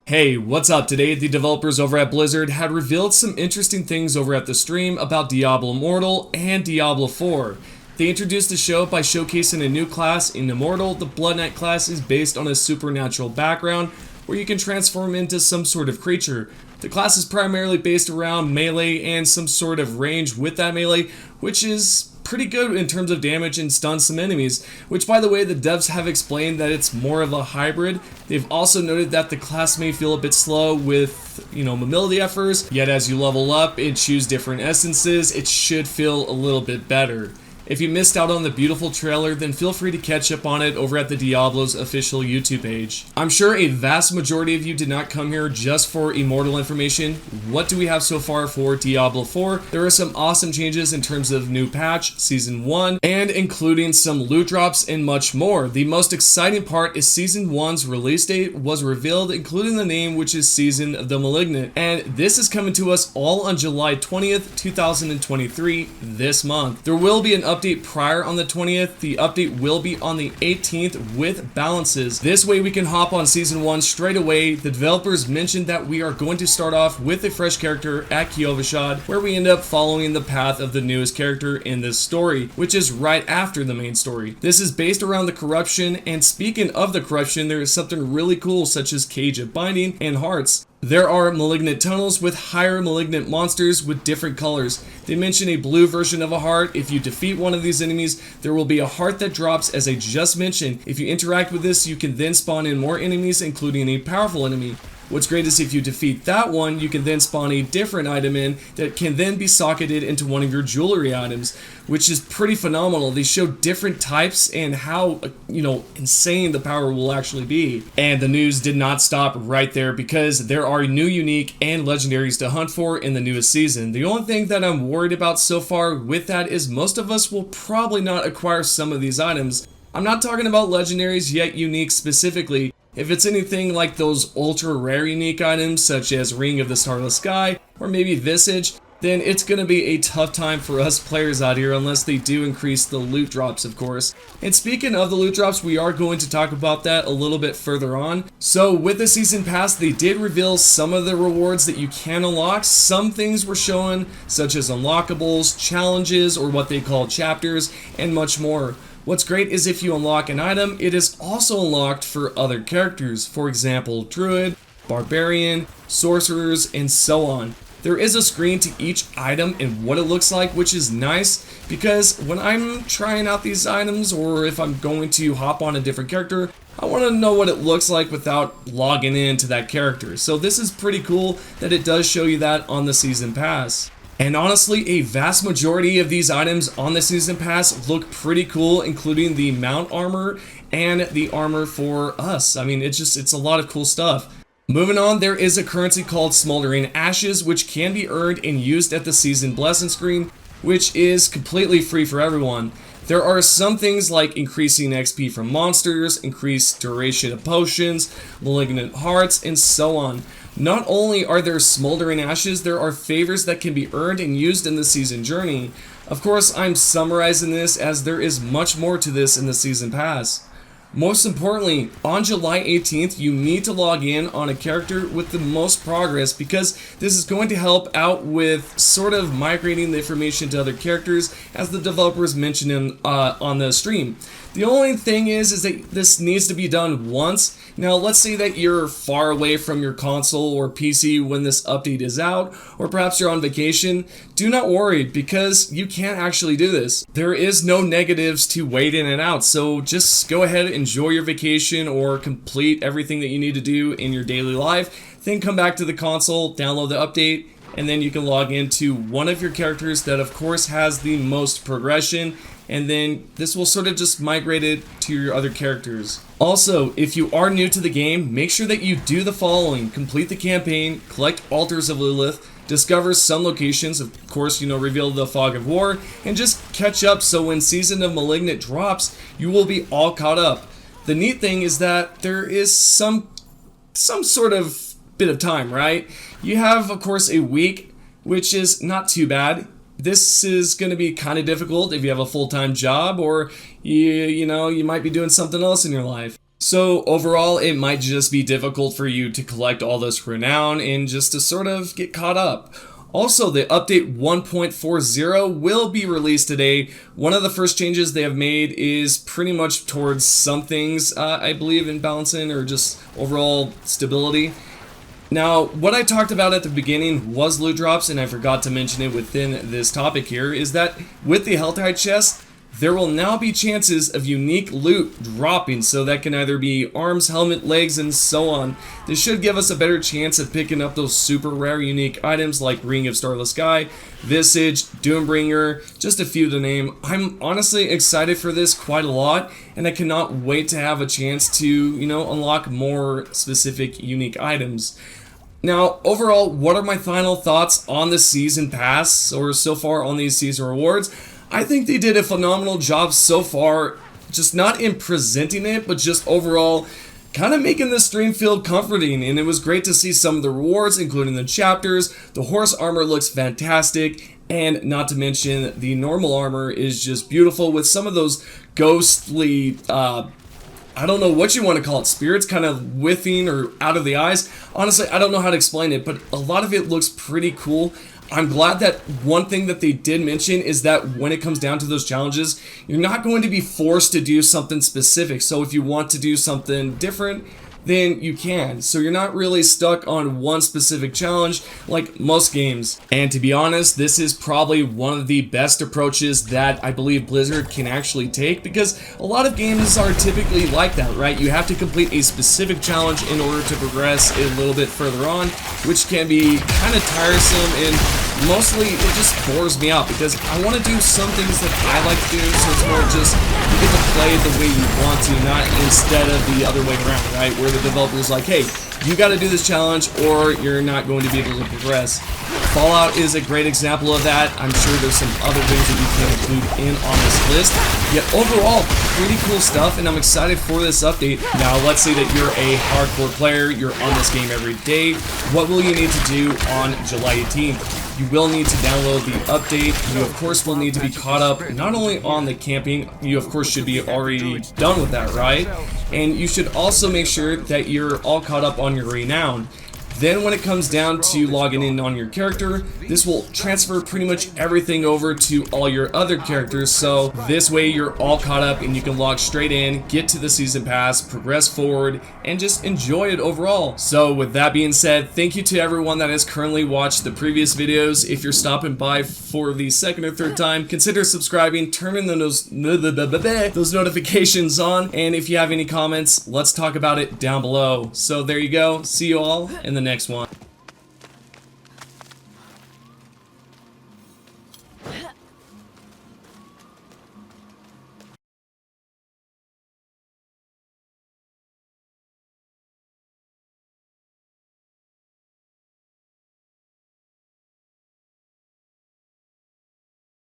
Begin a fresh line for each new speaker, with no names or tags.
Hey, what's up? Today, the developers over at Blizzard had revealed some interesting things over at the stream about Diablo Immortal and Diablo 4. They introduced the show by showcasing a new class in Immortal. The Blood Knight class is based on a supernatural background where you can transform into some sort of creature. The class is primarily based around melee and some sort of range with that melee, which is pretty good in terms of damage and stun some enemies, which by the way the devs have explained that it's more of a hybrid. They've also noted that the class may feel a bit slow with, mobility efforts, yet as you level up and choose different essences, it should feel a little bit better. If you missed out on the beautiful trailer, then feel free to catch up on it over at the Diablo's official YouTube page. I'm sure a vast majority of you did not come here just for Immortal information. What do we have so far for Diablo 4? There are some awesome changes in terms of new patch, Season 1, and including some loot drops and much more. The most exciting part is Season 1's release date was revealed, including the name, which is Season of the Malignant. And this is coming to us all on July 20th, 2023, this month. There will be an update prior on the 20th. The update will be on the 18th with balances. This way we can hop on Season 1 straight away. The developers mentioned that we are going to start off with a fresh character at Kiovashad, where we end up following the path of the newest character in this story, which is right after the main story. This is based around the corruption, and speaking of the corruption, there is something really cool such as Cage of Binding and Hearts. There are malignant tunnels with higher malignant monsters with different colors. They mention a blue version of a heart. If you defeat one of these enemies, there will be a heart that drops, as I just mentioned. If you interact with this, you can then spawn in more enemies, including a powerful enemy. What's great is if you defeat that one, you can then spawn a different item in that can then be socketed into one of your jewelry items, which is pretty phenomenal. They show different types and how, insane the power will actually be. And the news did not stop right there, because there are new unique and legendaries to hunt for in the newest season. The only thing that I'm worried about so far with that is most of us will probably not acquire some of these items. I'm not talking about legendaries, yet unique specifically. If it's anything like those ultra rare unique items such as Ring of the Starless Sky or maybe Visage, then it's going to be a tough time for us players out here unless they do increase the loot drops, of course. And speaking of the loot drops, we are going to talk about that a little bit further on. So with the season pass, they did reveal some of the rewards that you can unlock. Some things were shown, such as unlockables, challenges, or what they call chapters, and much more. What's great is if you unlock an item, it is also unlocked for other characters, for example, Druid, Barbarian, Sorcerers, and so on. There is a screen to each item and what it looks like, which is nice, because when I'm trying out these items, or if I'm going to hop on a different character, I want to know what it looks like without logging into that character. So this is pretty cool that it does show you that on the Season Pass. And honestly, a vast majority of these items on the Season Pass look pretty cool, including the mount armor and the armor for us. I mean, it's a lot of cool stuff. Moving on, there is a currency called Smoldering Ashes, which can be earned and used at the Season Blessing screen, which is completely free for everyone. There are some things like increasing XP from monsters, increased duration of potions, malignant hearts, and so on. Not only are there Smoldering Ashes, there are favors that can be earned and used in the season journey. Of course, I'm summarizing this as there is much more to this in the Season Pass. Most importantly, on July 18th, you need to log in on a character with the most progress, because this is going to help out with sort of migrating the information to other characters, as the developers mentioned on the stream. The only thing is that this needs to be done once. Now, let's say that you're far away from your console or PC when this update is out, or perhaps you're on vacation. Do not worry, because you can't actually do this. There is no negatives to waiting it out, so just go ahead, enjoy your vacation, or complete everything that you need to do in your daily life. Then come back to the console, download the update, and then you can log into one of your characters that of course has the most progression, and then this will sort of just migrate it to your other characters. Also, if you are new to the game, make sure that you do the following: complete the campaign, collect Altars of Lilith, discover some locations, of course, reveal the Fog of War, and just catch up so when Season of Malignant drops, you will be all caught up. The neat thing is that there is some sort of bit of time, right? You have, of course, a week, which is not too bad. This is going to be kind of difficult if you have a full-time job, or you might be doing something else in your life. So overall, it might just be difficult for you to collect all this renown and just to sort of get caught up. Also, the update 1.40 will be released today. One of the first changes they have made is pretty much towards some things, I believe, in balancing or just overall stability. Now, what I talked about at the beginning was loot drops, and I forgot to mention it within this topic here, is that with the Helltide chest, there will now be chances of unique loot dropping, so that can either be arms, helmet, legs, and so on. This should give us a better chance of picking up those super rare unique items like Ring of Starless Sky, Visage, Doombringer, just a few to name. I'm honestly excited for this quite a lot, and I cannot wait to have a chance to, unlock more specific unique items. Now, overall, what are my final thoughts on the season pass, or so far on these season rewards? I think they did a phenomenal job so far, just not in presenting it, but just overall kind of making the stream feel comforting, and it was great to see some of the rewards, including the chapters. The horse armor looks fantastic, and not to mention the normal armor is just beautiful with some of those ghostly, I don't know what you want to call it, spirits kind of whiffing or out of the eyes. Honestly, I don't know how to explain it, but a lot of it looks pretty cool. I'm glad that one thing that they did mention is that when it comes down to those challenges, you're not going to be forced to do something specific. So if you want to do something different, then you can. So you're not really stuck on one specific challenge like most games. And to be honest, this is probably one of the best approaches that I believe Blizzard can actually take, because a lot of games are typically like that, right? You have to complete a specific challenge in order to progress a little bit further on, which can be kind of tiresome, and mostly it just bores me out because I want to do some things that I like to do, so it's more just you get to play the way you want to, not instead of the other way around, right? Where the developer's like, hey, you got to do this challenge or you're not going to be able to progress. Fallout is a great example of that. I'm sure there's some other things that you can include in on this list. Yet overall, pretty cool stuff, and I'm excited for this update. Now, let's say that you're a hardcore player, you're on this game every day. What will you need to do on July 18th? You will need to download the update. You, of course, will need to be caught up not only on the camping, you, of course, should be already done with that, right? And you should also make sure that you're all caught up on your renown. Then when it comes down to logging in on your character, this will transfer pretty much everything over to all your other characters, so this way you're all caught up and you can log straight in, get to the season pass, progress forward, and just enjoy it overall. So with that being said, thank you to everyone that has currently watched the previous videos. If you're stopping by for the second or third time, consider subscribing, turning those notifications on, and if you have any comments, let's talk about it down below. So there you go. See you all in the next one.